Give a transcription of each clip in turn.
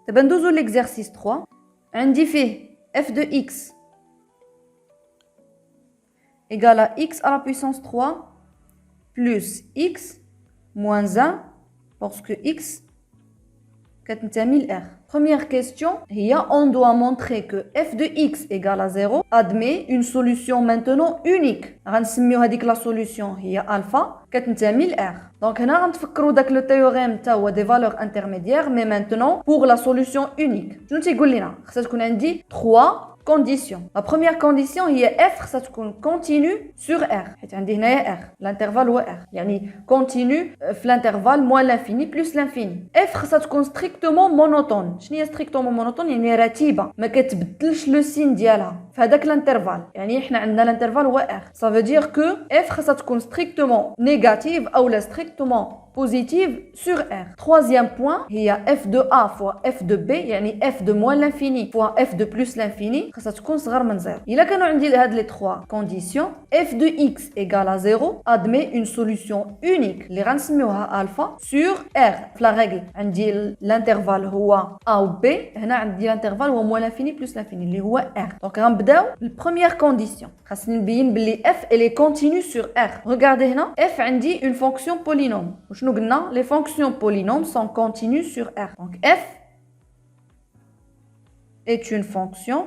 دابا ندوزو l'exercice 3. عندي فيه f de x égale à x à la puissance 3 plus x moins 1 parce que x كتنتمي ل R. Première question, on doit montrer que f de x égale à 0 admet une solution maintenant unique. غنسميو هذيك la solution هي alpha كتنتمي ل R. Donc هنا غنتفكروا داك لو تيوريم تا هو des valeurs intermédiaires mais maintenant pour la solution unique. شنو تيقول لنا؟ خصها تكون عندي 3 conditions. La première condition هي f خصها تكون continue sur R. حيت عندي هنايا R. L'intervalle هو R. يعني continue في l'intervalle moins l'infini plus l'infini. f خصها تكون strictement monotone. شنو هي strictement monotone؟ يعني رتيبة ما كتبدلش لو سين ديالها في هذاك الانترفال. يعني حنا عندنا الانترفال هو R. Ça veut dire que f خصها تكون strictement négative ou la strictement positive sur R. Troisième point, il y a f de A fois f de B, يعني f de moins l'infini fois f de plus l'infini, خاصها تكون صغر من 0. إلا كانوا عندي هاد les trois conditions, f de x égale à 0 admet une solution unique اللي غنسميوها alpha sur R. في la règle عندي l'intervalle هو A ou B, هنا عندي l'intervalle هو moins l'infini plus l'infini اللي هو R. Donc غنبداو بالpremière condition. خاصني نبين بلي f elle est continue sur R. Regardez هنا f عندي une fonction polynôme. وشنو قلنا les fonctions polynômes sont continues sur R. Donc f est une fonction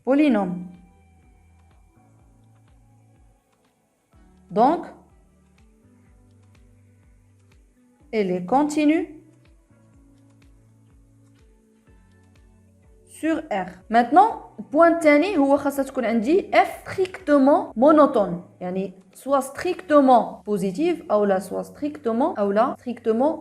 polynôme. Donc elle est continue sur R. Maintenant, point تاني هو خاصها تكون عندي f strictement monotone. يعني soit strictement positive ou la soit strictement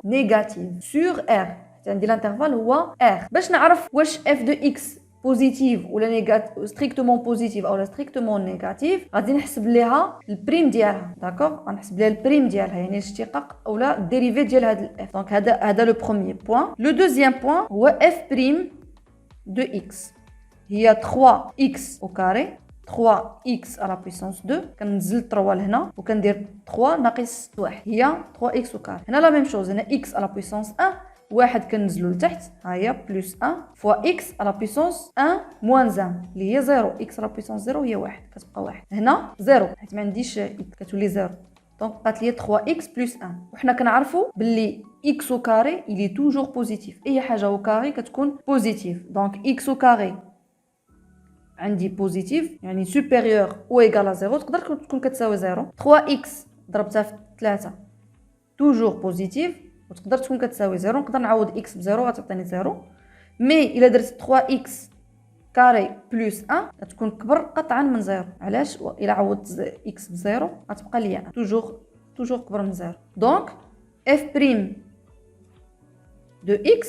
négative sur R. عندي l'intervalle هو R. باش نعرف واش f de x positive ولا strictement positive ou la strictement négative غادي نحسب ليها البريم ديالها. داكوغ غنحسب ليها البريم ديالها يعني الاشتقاق اولا الديريفي ديال هذا الاف. دونك هذا لو بروميير بوين. لو دوزيام بوين هو f prime de x. Il y a 3x au carré, 3x à la puissance 2. كنزل 3 لهنا وكندير 3 ناقص 1 هي 3x au carré. هنا la même chose, هنا x à la puissance 1 واحد كنزلو لتحت ها هي بلس 1 فوا x à la puissance 1 moins 1 اللي هي 0. x à la puissance 0 هي 1 كتبقى 1. هنا 0 حيت ما عنديش كتولي 0. دونك بقات لي 3x plus 1. وحنا كنعرفوا باللي x au carré il est toujours positif. اي حاجه au carré كتكون positive. دونك x au carré عندي بوزيتيف يعني supérieur ou égal à 0 تقدر تكون كتساوي 0. 3x ضربتها في 3 toujours بوزيتيف وتقدر تكون كتساوي 0. نقدر نعوض x ب0 غتعطيني 0. مي الا درت 3x كاري بلس 1 غتكون كبر قطعا من 0. علاش؟ الا عوضت x ب0 غتبقى ليا توجور كبر من 0. دونك f prime de x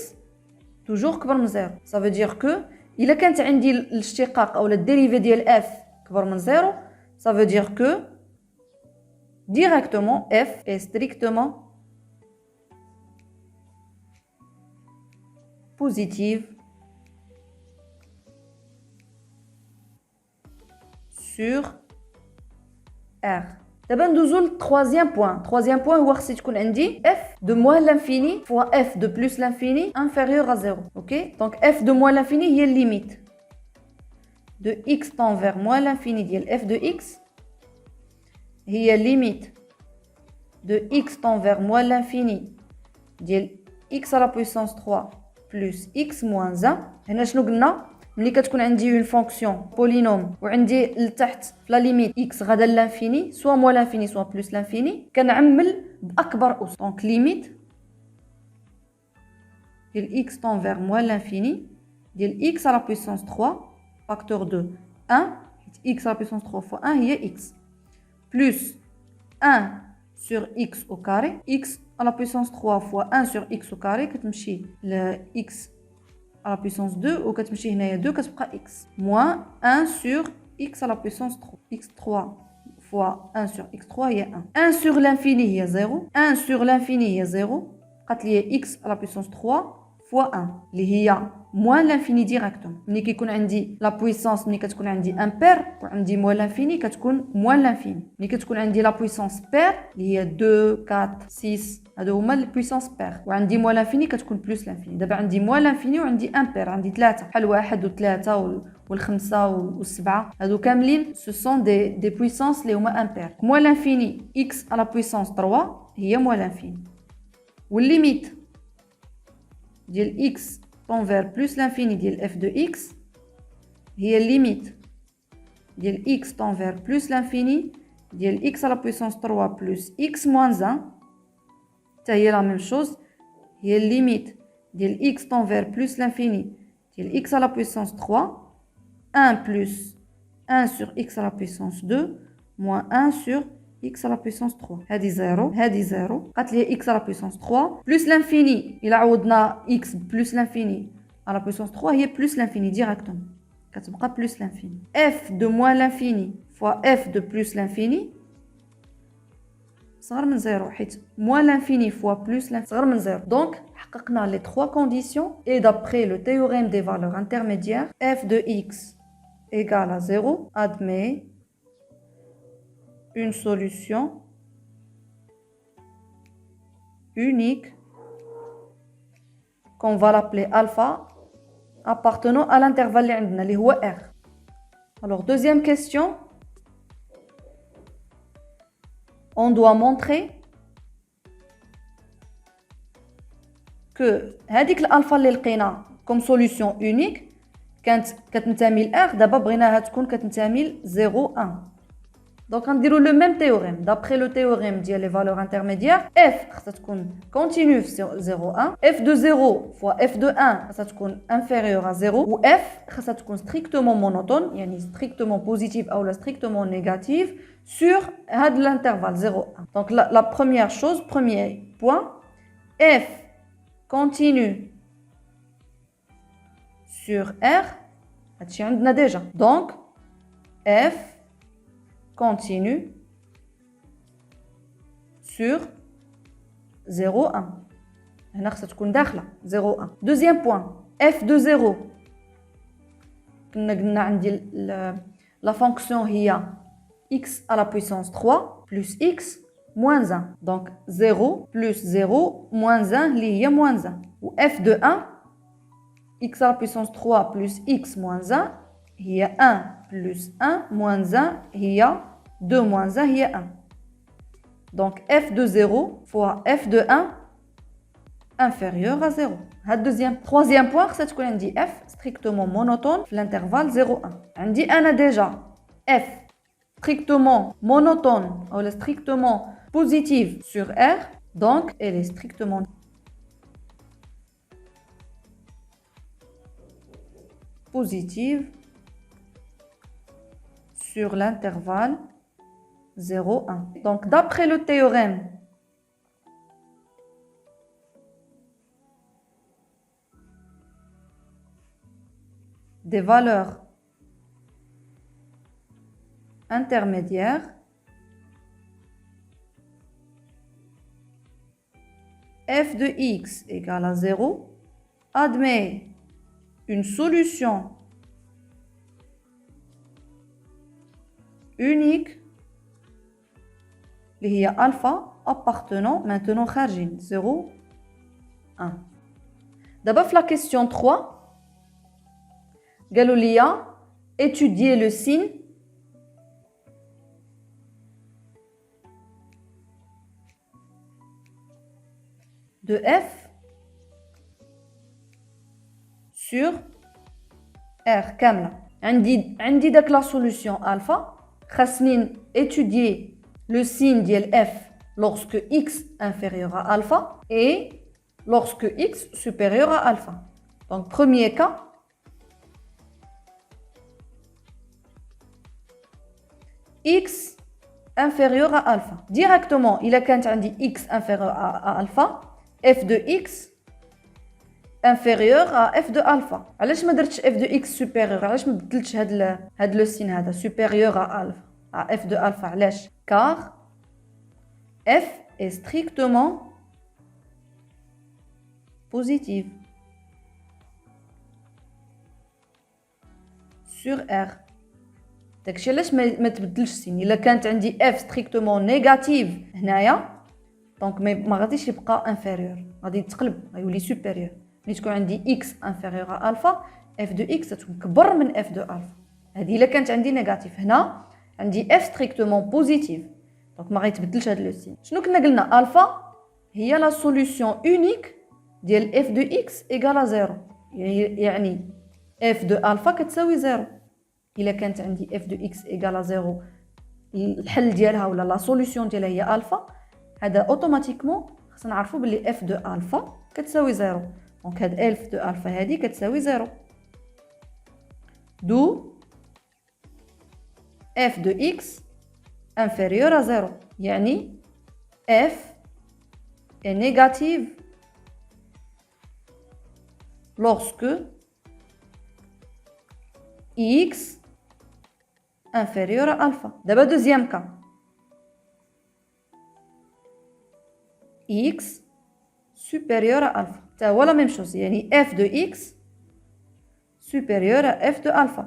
توجور كبر من 0. ça veut dire que الا كانت عندي الاشتقاق او الديريفي ديال f كبر من 0 ça veut dire que directement f est strictement positive sur R. دابا ندوزو للتروازيام بوين. تروازيام بوين هو خصني تكون عندي f de moins l'infini fois f de plus l'infini inférieur à 0. OK donc f de moins l'infini هي limite de x tend vers moins l'infini ديال f de x هي limite de x tend vers moins l'infini ديال x à la puissance 3 plus x moins 1. هنا شنو قلنا؟ ملي كتكون عندي une fonction polynôme وعندي لتحت في لا ليميت x غادا لانفيني سوا موان لانفيني سوا بلس لانفيني كنعمل باكبر اس. دونك ليميت ديال x tend vers moins l'infini ديال x à la puissance 3 facteur 2 1 x à la puissance 3 fois 1 هي x plus 1 sur x au carré. x à la puissance 3 fois 1 sur x au carré كتمشي ل x à la puissance 2 ou كتمشي هنايا 2 كتبقى x moins 1 sur x à la puissance 3 x3 fois 1 sur x3 هي 1 1 sur l'infini هي 0 1 sur l'infini هي 0 بقات لي x à la puissance 3 fois 1 اللي هي moins l'infini directement. ملي كيكون عندي لا بويسونس ملي كتكون عندي ان بير وعندي موان لانفيني كتكون موان لانفيني. ملي كتكون عندي لا بويسونس بير اللي هي 2 4 6 هادو هما البويسونس بير وعندي موان لانفيني كتكون بلس لانفيني. دابا عندي موان لانفيني وعندي ان بير عندي 3 بحال 1 و3 وال5 وال7 هادو كاملين سو سون دي بويسونس اللي هما ان بير. موان لانفيني x على بويسونس 3 هي موان لانفيني والليميت ديال x tend vers plus l'infini ديال f de x هي الليميت ديال x tend vers plus l'infini ديال x à la puissance 3 plus x moins 1 حتى هي la même chose هي الليميت ديال x tend vers plus l'infini ديال x à la puissance 3 1 plus 1 sur x à la puissance 2 moins 1 sur x à la puissance 3 هذه 0 هذه 0 قالت لي x à la puissance 3 plus l'infini إلا عوضنا x plus l'infini à la puissance 3 هي plus l'infini directement كتبقى plus l'infini f de moins l'infini fois f de plus l'infini صغر من 0 حيت moins l'infini fois plus l'infini صغر من 0 donc حققنا les trois conditions et d'après le théorème des valeurs intermédiaires f de x égale à 0 admet une solution unique qu'on va l'appeler alpha appartenant à l'intervalle اللي هو R. Alors deuxième question, on doit montrer que هذيك الالفا اللي لقينا comme solution unique كانت كتنتمي ل R دابا بغيناها تكون كتنتمي ل 0 1. Donc on dirait le même théorème. D'après le théorème ديال les valeurs intermédiaires, f خاصها تكون continue sur 0 1, f de 0 fois f de 1 خاصها تكون inférieure à 0 ou f خاصها تكون strictement monotone يعني strictement positive ou strictement négative sur هاد l'intervalle 0 1. Donc la première chose, premier point, f continue sur R هادشي عندنا déjà. Donc f continue sur 0 1 هنا خاصها تكون داخله 0 1. Deuxième point, f de 0 كنا قلنا عندي la fonction هي x à la puissance 3 plus x moins 1. Donc 0 plus 0 moins 1 اللي هي moins 1 و f de 1 x à la puissance 3 plus x moins 1 هي 1 plus 1 moins 1 هي 2 moins 1 هي 1. Donc f de 0 fois f de 1 inférieur à 0. Troisième point, c'est que l'on dit f strictement monotone l'intervalle 0 1. On dit on a déjà f strictement monotone ou strictement positive sur R, donc elle est strictement positive sur l'intervalle 0 1. Donc d'après le théorème des valeurs intermédiaires, f de x égale à 0 admet une solution unique اللي هي alpha appartenant maintenant خارجين 0 1. D'abord la question 3 قالوا لي étudier le signe de f sur R كاملة. عندي داك la solution alpha خاصني étudier le signe ديال f lorsque x inférieur à alpha et lorsque x supérieur à alpha. Donc premier cas, x inférieur à alpha. Directement, il a quand عندي x inférieur à alpha, f de x inférieur à f de alpha. علاش ما درتش f de x supérieur؟ علاش ما بدلتش هاد لو سين هذا supérieur à alpha à f de alpha؟ علاش؟ Car f est strictement positive. sur R. داكشي علاش ما تبدلش السين. الا كانت عندي f strictement négative هنايا دونك ما غاديش يبقى انفيريور، غادي يتقلب غيولي سوبيريور. ملي تكون عندي x انفيريور ا الفا f دو x تكون كبر من f دو الفا. هذه الا كانت عندي نيجاتيف. هنا عندي f strictement positive دونك ما غيتبدلش هذا لو سين. شنو كنا قلنا؟ الفا هي لا سوليوشن اونيك ديال f دو x ايغال 0، يعني f دو الفا كتساوي 0. الا كانت عندي f دو x ايغال 0 الحل ديالها ولا لا سوليوشن ديالها هي الفا، هذا اوتوماتيكمون خصنا نعرفوا بلي f دو الفا كتساوي 0. دونك هاد f دو الفا هذه كتساوي 0. دو f de x inférieur à 0. يعني f est négative lorsque x inférieur à alpha. D'abord, deuxième cas. X supérieur à alpha. C'est la même chose. يعني f de x supérieur à f de alpha.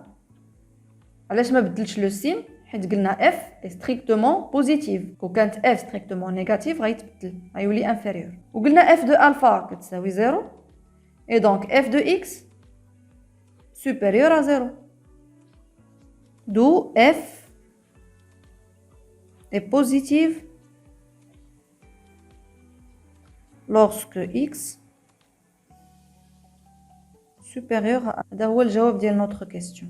علاش ما بدلتش لو سين؟ حيت قلنا f est strictement positive. كون كانت f strictement négative غيتبدل غيولي inférieur. وقلنا f de alpha كتساوي 0 et donc f de x supérieur à 0. D'où f est positive lorsque x supérieur à... هذا هو الجواب ديال notre question.